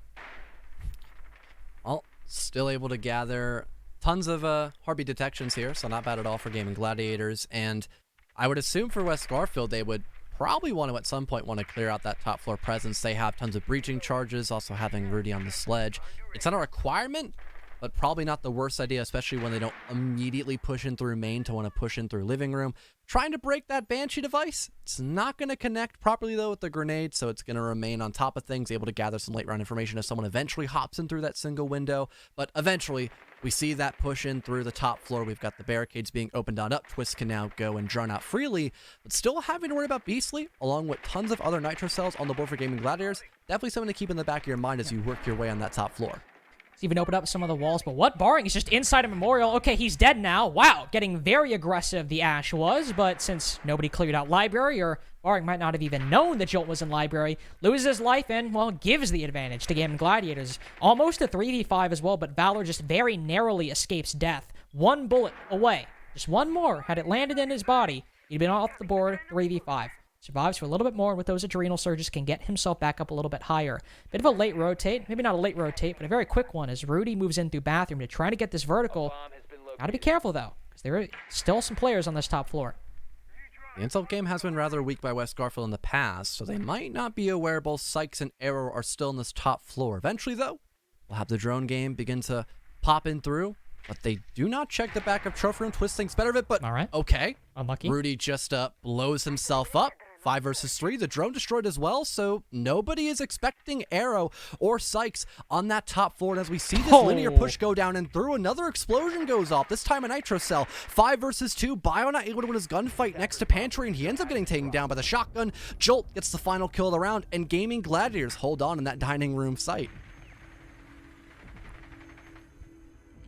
Well, still able to gather tons of heartbeat detections here, so not bad at all for Gaimin Gladiators. And I would assume for West Garfield, they would probably want to, at some point, clear out that top floor presence. They have tons of breaching charges, also having Rudy on the sledge. It's not a requirement, but probably not the worst idea, especially when they don't immediately push in through main to want to push in through living room. Trying to break that Banshee device. It's not going to connect properly, though, with the grenade, so it's going to remain on top of things, able to gather some late round information if someone eventually hops in through that single window. But eventually, we see that push in through the top floor. We've got the barricades being opened on up. Twist can now go and drone out freely, but still having to worry about Beastly, along with tons of other Nitro cells on the board for Gaimin Gladiators. Definitely something to keep in the back of your mind as you work your way on that top floor. He's even opened up some of the walls, but what? Barring is just inside a memorial. Okay, he's dead now. Wow, getting very aggressive the Ash was, but since nobody cleared out library, or Barring might not have even known that Jolt was in library, loses his life and, well, gives the advantage to Gaimin Gladiators. Almost a 3v5 as well, but Valor just very narrowly escapes death. One bullet away. Just one more. Had it landed in his body, he'd been off the board 3v5. Survives for a little bit more with those adrenal surges, can get himself back up a little bit higher. Bit of a late rotate, maybe not a late rotate, but a very quick one as Rudy moves in through bathroom to try to get this vertical. Gotta be careful though, because there are still some players on this top floor. The intel game has been rather weak by West Garfield in the past, so they might not be aware both Sykes and Arrow are still in this top floor. Eventually though, we'll have the drone game begin to pop in through, but they do not check the back of trophy room. Twist thinks better of it, but all right. Okay. Unlucky. Rudy just blows himself up. 5 versus 3. The drone destroyed as well, so nobody is expecting Arrow or Sykes on that top floor. And as we see this linear push go down and through, another explosion goes off. This time a Nitro cell. 5 versus 2. Bio not able to win his gunfight next to Pantry, and he ends up getting taken down by the shotgun. Jolt gets the final kill of the round, and Gaimin Gladiators hold on in that dining room site.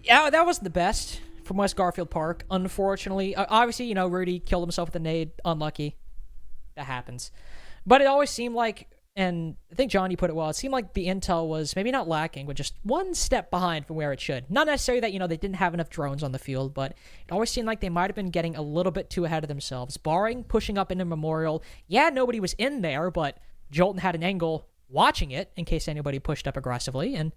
Yeah, that was the best from West Garfield Park, unfortunately. Obviously, Rudy killed himself with a nade. Unlucky. That happens. But it always seemed like, and I think, John, you put it well, it seemed like the intel was maybe not lacking, but just one step behind from where it should. Not necessarily that, they didn't have enough drones on the field, but it always seemed like they might have been getting a little bit too ahead of themselves. Barring pushing up into Memorial, yeah, nobody was in there, but Jolton had an angle watching it in case anybody pushed up aggressively and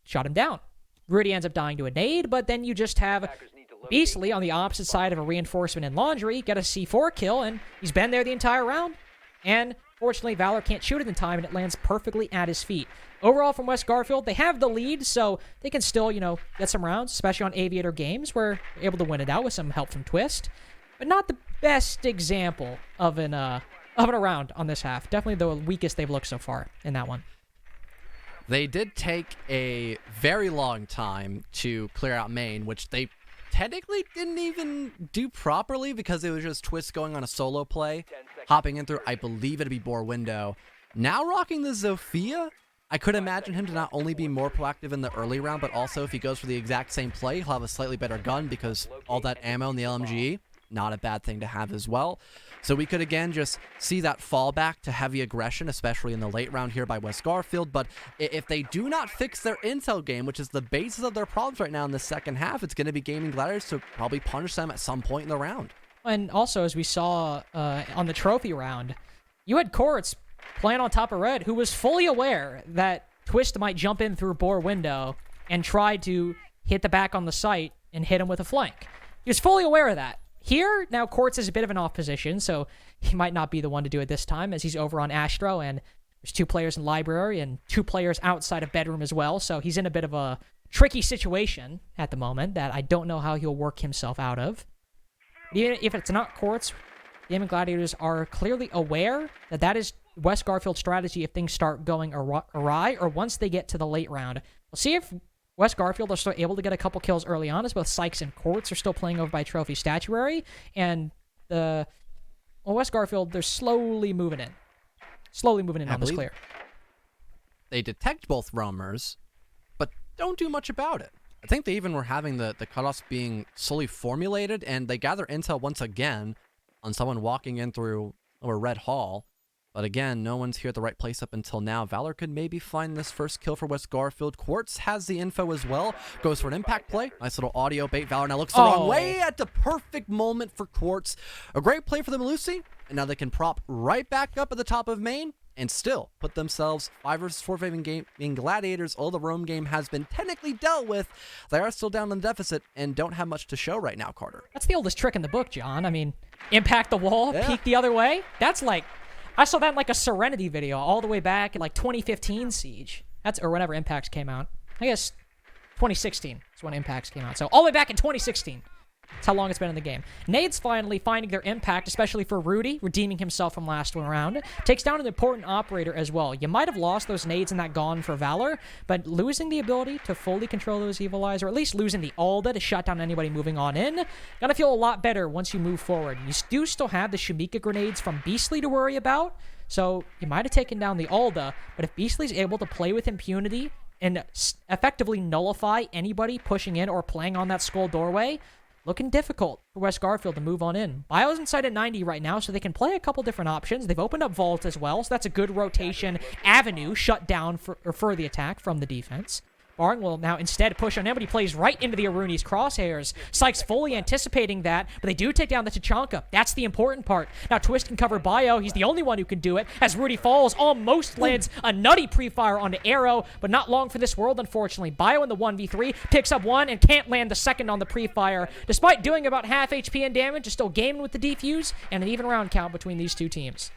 shot him down. Rudy ends up dying to a nade, but then you just have Beastly on the opposite side of a reinforcement in Laundry, get a C4 kill, and he's been there the entire round. And fortunately, Valor can't shoot it in time, and it lands perfectly at his feet. Overall, from West Garfield, they have the lead, so they can still, get some rounds, especially on Aviator games, where they're able to win it out with some help from Twist. But not the best example of an round on this half. Definitely the weakest they've looked so far in that one. They did take a very long time to clear out main, which they technically didn't even do properly because it was just Twist going on a solo play, hopping in through, I believe it'd be Boar window. Now rocking the Zofia, I could imagine him to not only be more proactive in the early round, but also if he goes for the exact same play, he'll have a slightly better gun because all that ammo in the LMG, not a bad thing to have as well. So we could again just see that fallback to heavy aggression, especially in the late round here by West Garfield. But if they do not fix their intel game, which is the basis of their problems right now in the second half, it's going to be Gaimin Gladiators to probably punish them at some point in the round. And also, as we saw on the trophy round, you had Courts playing on top of Red, who was fully aware that Twist might jump in through Boar window and try to hit the back on the site and hit him with a flank. He was fully aware of that. here, now Quartz is a bit of an off position, so he might not be the one to do it this time, as he's over on Astro, and there's 2 players in Library and 2 players outside of Bedroom as well, so he's in a bit of a tricky situation at the moment that I don't know how he'll work himself out of. Even if it's not Quartz, Gaimin Gladiators are clearly aware that that is West Garfield's strategy if things start going awry, or once they get to the late round. We'll see if West Garfield are still able to get a couple kills early on, as both Sykes and Quartz are still playing over by Trophy Statuary, and West Garfield, they're slowly moving in. Slowly moving in on this clear. They detect both roamers, but don't do much about it. I think they even were having the cutoffs being slowly formulated, and they gather intel once again on someone walking in through a red hall. But again, no one's here at the right place up until now. Valor could maybe find this first kill for West Garfield. Quartz has the info as well. Goes for an impact play. Nice little audio bait. Valor now looks the wrong way at the perfect moment for Quartz. A great play for the Melusi. And now they can prop right back up at the top of main and still put themselves 5 versus 4 faving game in Gladiators. All the roam game has been technically dealt with. They are still down in the deficit and don't have much to show right now, Carter. That's the oldest trick in the book, John. I mean, impact the wall, peek the other way. That's like... I saw that in like a Serenity video all the way back in like 2015 Siege. Or whenever Impacts came out. I guess 2016 is when Impacts came out. So all the way back in 2016. That's how long it's been in the game. Nades finally finding their impact, especially for Rudy, redeeming himself from last round. Takes down an important operator as well. You might have lost those nades in that Gone for Valor, but losing the ability to fully control those Evil Eyes, or at least losing the Alda to shut down anybody moving on in, gonna feel a lot better once you move forward. You do still have the Shamika grenades from Beastly to worry about, so you might have taken down the Alda, but if Beastly's able to play with impunity and effectively nullify anybody pushing in or playing on that skull doorway, looking difficult for West Garfield to move on in. Bio's inside at 90 right now, so they can play a couple different options. They've opened up Vault as well, so that's a good rotation avenue shut down for the attack from the defense. Barring will now instead push on him, but he plays right into the Aruni's crosshairs. Sykes fully anticipating that, but they do take down the Tachanka. That's the important part. Now Twist can cover Bio. He's the only one who can do it, as Rudy falls, almost lands a nutty pre-fire onto Arrow, but not long for this world, unfortunately. Bio in the 1v3 picks up one and can't land the second on the pre-fire. Despite doing about half HP in damage, is still gaming with the defuse and an even round count between these two teams.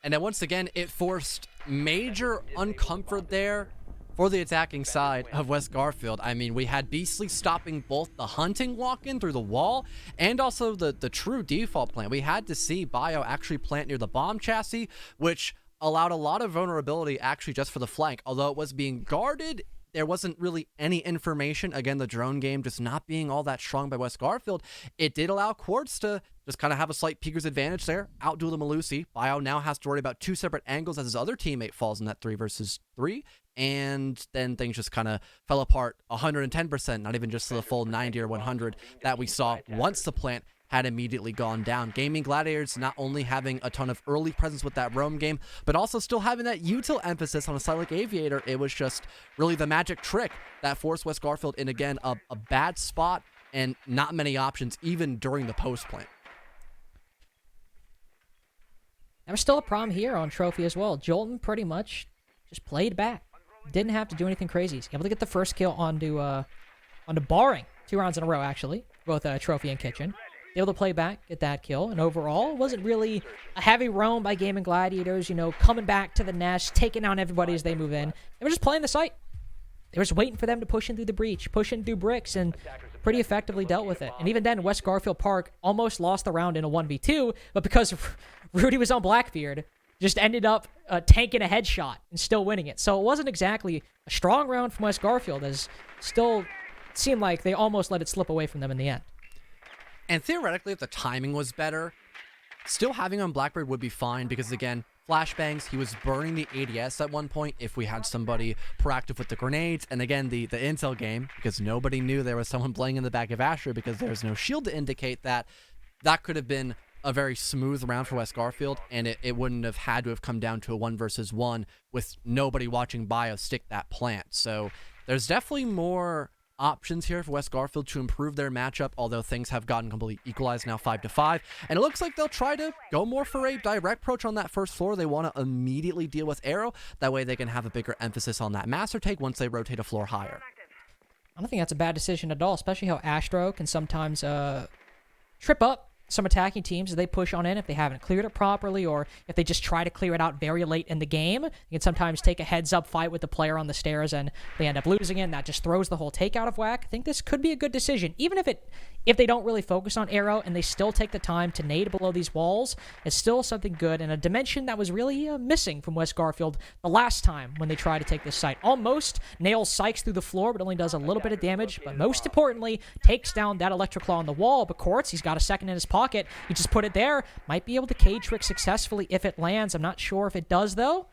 And then once again, it forced major uncomfort there for the attacking side of West Garfield. I mean, we had Beastly stopping both the hunting walk-in through the wall and also the true default plant. We had to see Bio actually plant near the bomb chassis, which allowed a lot of vulnerability actually just for the flank. Although it was being guarded, there wasn't really any information. Again, the drone game just not being all that strong by West Garfield. It did allow Quartz to just kind of have a slight peeker's advantage there, outduel the Melusi. Bio now has to worry about 2 separate angles as his other teammate falls in that 3 versus 3. And then things just kind of fell apart 110%, not even just to the full 90 or 100 that we saw once the plant had immediately gone down. Gaimin Gladiators not only having a ton of early presence with that roam game, but also still having that util emphasis on a side like Aviator. It was just really the magic trick that forced West Garfield in, again, a bad spot and not many options even during the post plant. There was still a problem here on Trophy as well. Jolton pretty much just played back. Didn't have to do anything crazy. He's able to get the first kill onto Barring. 2 rounds in a row, actually. Both Trophy and Kitchen. Able to play back, get that kill. And overall, it wasn't really a heavy roam by Gaimin Gladiators, you know, coming back to the nest, taking down everybody as they move in. They were just playing the site. They were just waiting for them to push in through the breach, push in through bricks, and pretty effectively dealt with it. And even then, West Garfield Park almost lost the round in a 1v2, but because Rudy was on Blackbeard, just ended up tanking a headshot and still winning it. So it wasn't exactly a strong round from West Garfield, as still seemed like they almost let it slip away from them in the end. And theoretically, if the timing was better, still having on Blackbeard would be fine, because again, flashbangs, he was burning the ADS at one point if we had somebody proactive with the grenades. And again, the intel game, because nobody knew there was someone playing in the back of Asher because there's no shield to indicate that, that could have been a very smooth round for West Garfield, and it wouldn't have had to have come down to a 1 versus 1 with nobody watching Bio stick that plant. So there's definitely more options here for West Garfield to improve their matchup, although things have gotten completely equalized now 5-5. And it looks like they'll try to go more for a direct approach on that first floor. They want to immediately deal with Arrow. That way they can have a bigger emphasis on that master take once they rotate a floor higher. I don't think that's a bad decision at all, especially how Astro can sometimes trip up some attacking teams as they push on in if they haven't cleared it properly, or if they just try to clear it out very late in the game. You can sometimes take a heads-up fight with the player on the stairs and they end up losing it, and that just throws the whole take out of whack. I think this could be a good decision. Even if they don't really focus on arrow and they still take the time to nade below these walls, it's still something good and a dimension that was really missing from West Garfield the last time when they tried to take this site. Almost nails Sykes through the floor, but only does a little bit of damage, but most importantly, takes down that electric claw on the wall. But Quartz, he's got a second in his pocket. He just put it there. Might be able to cage trick successfully if it lands. I'm not sure if it does, though.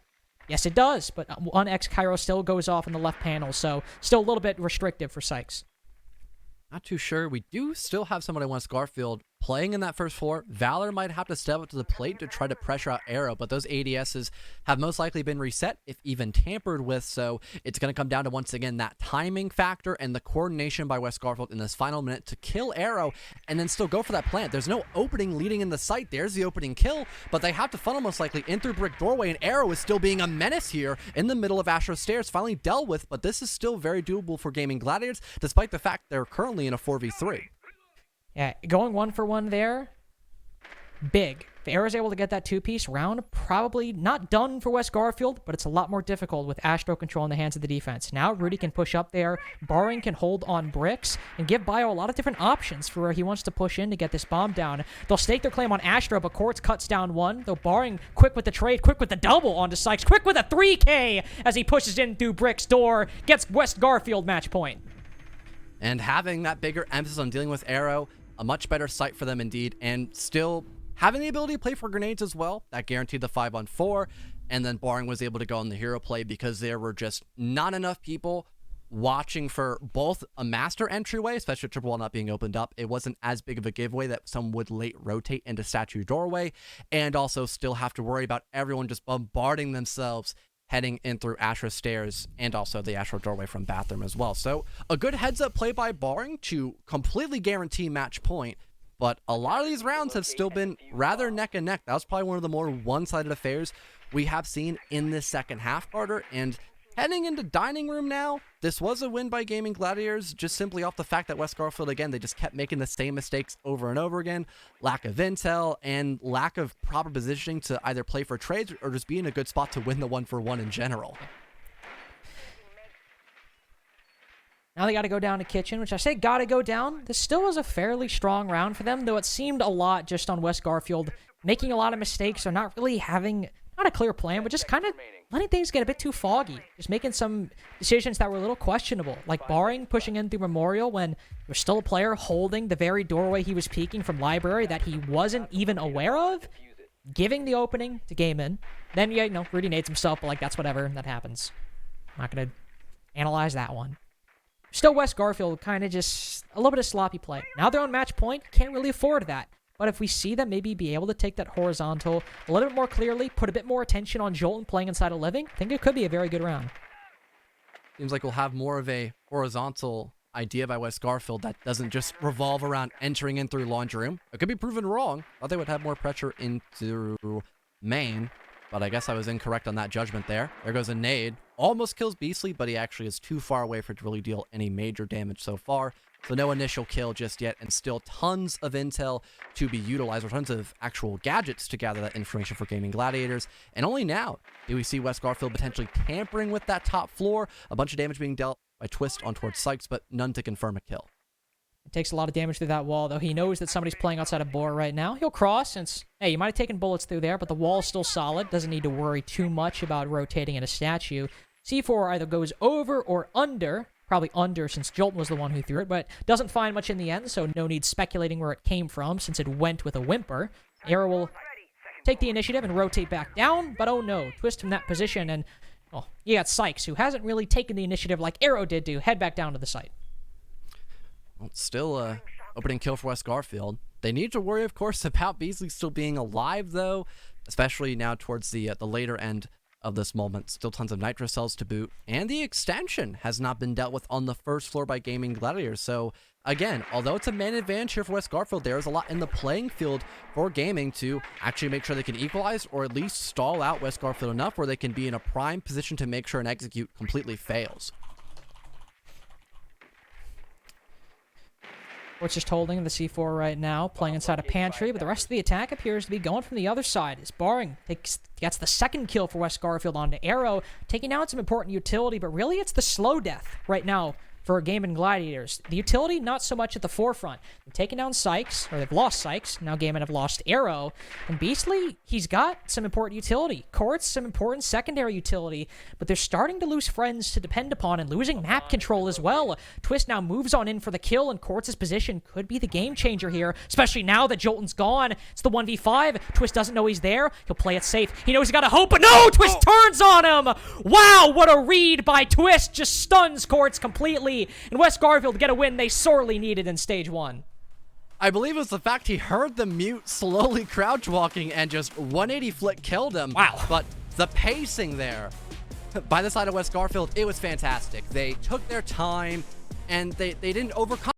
Yes, it does, but 1x Cairo still goes off in the left panel, so still a little bit restrictive for Sykes. Not too sure. We do still have someone in West Garfield playing in that first floor. Valor might have to step up to the plate to try to pressure out Arrow, but those ADSs have most likely been reset, if even tampered with, so it's going to come down to, once again, that timing factor and the coordination by West Garfield in this final minute to kill Arrow and then still go for that plant. There's no opening leading in the site. There's the opening kill, but they have to funnel most likely in through brick doorway, and Arrow is still being a menace here in the middle of Astro's stairs, finally dealt with, but this is still very doable for Gaming Gladiators, despite the fact they're currently in a 4v3. Yeah, going 1-for-1 there, big. If Arrow's able to get that two-piece round, probably not done for West Garfield, but it's a lot more difficult with Astro control in the hands of the defense. Now Rudy can push up there, Barring can hold on bricks, and give Bio a lot of different options for where he wants to push in to get this bomb down. They'll stake their claim on Astro, but Quartz cuts down one, though Barring quick with the trade, quick with the double onto Sykes, quick with a 3K as he pushes in through bricks door, gets West Garfield match point. And having that bigger emphasis on dealing with Arrow, a much better sight for them indeed, and still having the ability to play for grenades as well. That guaranteed the 5-on-4, and then Barring was able to go on the hero play because there were just not enough people watching for both a master entryway, especially with triple wall not being opened up. It wasn't as big of a giveaway that some would late rotate into statue doorway, and also still have to worry about everyone just bombarding themselves heading in through Astro stairs and also the Astro doorway from bathroom as well. So a good heads-up play by Barring to completely guarantee match point, but a lot of these rounds have still been rather neck and neck. That was probably one of the more one-sided affairs we have seen in this second half, Carter, and heading into dining room now, this was a win by Gaming Gladiators, just simply off the fact that West Garfield, again, they just kept making the same mistakes over and over again. Lack of intel and lack of proper positioning to either play for trades or just be in a good spot to win the 1-for-1 in general. Now they got to go down to kitchen, which I say got to go down. This still was a fairly strong round for them, though it seemed a lot just on West Garfield making a lot of mistakes or not really having, not a clear plan, but just kind of letting things get a bit too foggy. Just making some decisions that were a little questionable, like Barring pushing in through Memorial when there's still a player holding the very doorway he was peeking from Library that he wasn't even aware of, giving the opening to Gaimin. Then, yeah, you know, Rudy nades himself, but, like, that's whatever, that happens. I'm not going to analyze that one. Still, West Garfield kind of just a little bit of sloppy play. Now they're on match point, can't really afford that. But if we see them maybe be able to take that horizontal a little bit more clearly, put a bit more attention on Jolton playing inside of Living, I think it could be a very good round. Seems like we'll have more of a horizontal idea by West Garfield that doesn't just revolve around entering in through laundry room. It could be proven wrong. Thought they would have more pressure into main, but I guess I was incorrect on that judgment there. There goes a nade. Almost kills Beastly, but he actually is too far away for it to really deal any major damage so far. So no initial kill just yet, and still tons of intel to be utilized, or tons of actual gadgets to gather that information for Gaming Gladiators. And only now do we see West Garfield potentially tampering with that top floor. A bunch of damage being dealt by Twist on towards Sykes, but none to confirm a kill. It takes a lot of damage through that wall, though. He knows that somebody's playing outside of Boar right now. He'll cross, since, hey, you might have taken bullets through there, but the wall's still solid. Doesn't need to worry too much about rotating in a statue. C4 either goes over or under. Probably under, since Jolton was the one who threw it, but doesn't find much in the end, so no need speculating where it came from, since it went with a whimper. Arrow will take the initiative and rotate back down, but oh no, Twist from that position, and, well, you got Sykes, who hasn't really taken the initiative like Arrow did to head back down to the site. Well, still a opening kill for West Garfield. They need to worry, of course, about Beasley still being alive, though, especially now towards the later end of this moment. Still tons of nitro cells to boot, and the extension has not been dealt with on the first floor by Gaming Gladiators. So again, although it's a man advantage here for West Garfield, there is a lot in the playing field for Gaming to actually make sure they can equalize or at least stall out West Garfield enough where they can be in a prime position to make sure an execute completely fails. Quartz just holding the C4 right now, playing inside a pantry, but the rest of the attack appears to be going from the other side. As Barring gets the second kill for West Garfield onto Arrow, taking down some important utility, but really it's the slow death right now for Gaimin Gladiators. The utility, not so much at the forefront. They've taken down Sykes, or they've lost Sykes. Now Gaimin have lost Arrow. And Beastly, he's got some important utility. Quartz, some important secondary utility. But they're starting to lose friends to depend upon and losing map control as well. Twist now moves on in for the kill, and Quartz's position could be the game changer here, especially now that Jolton's gone. It's the 1v5. Twist doesn't know he's there. He'll play it safe. He knows he's got a hope, but no! Twist turns on him! Wow, what a read by Twist. Just stuns Quartz completely. And West Garfield get a win they sorely needed in stage 1. I believe it was the fact he heard the mute slowly crouch walking and just 180 flick killed him. Wow. But the pacing there by the side of West Garfield, it was fantastic. They took their time and they didn't overcome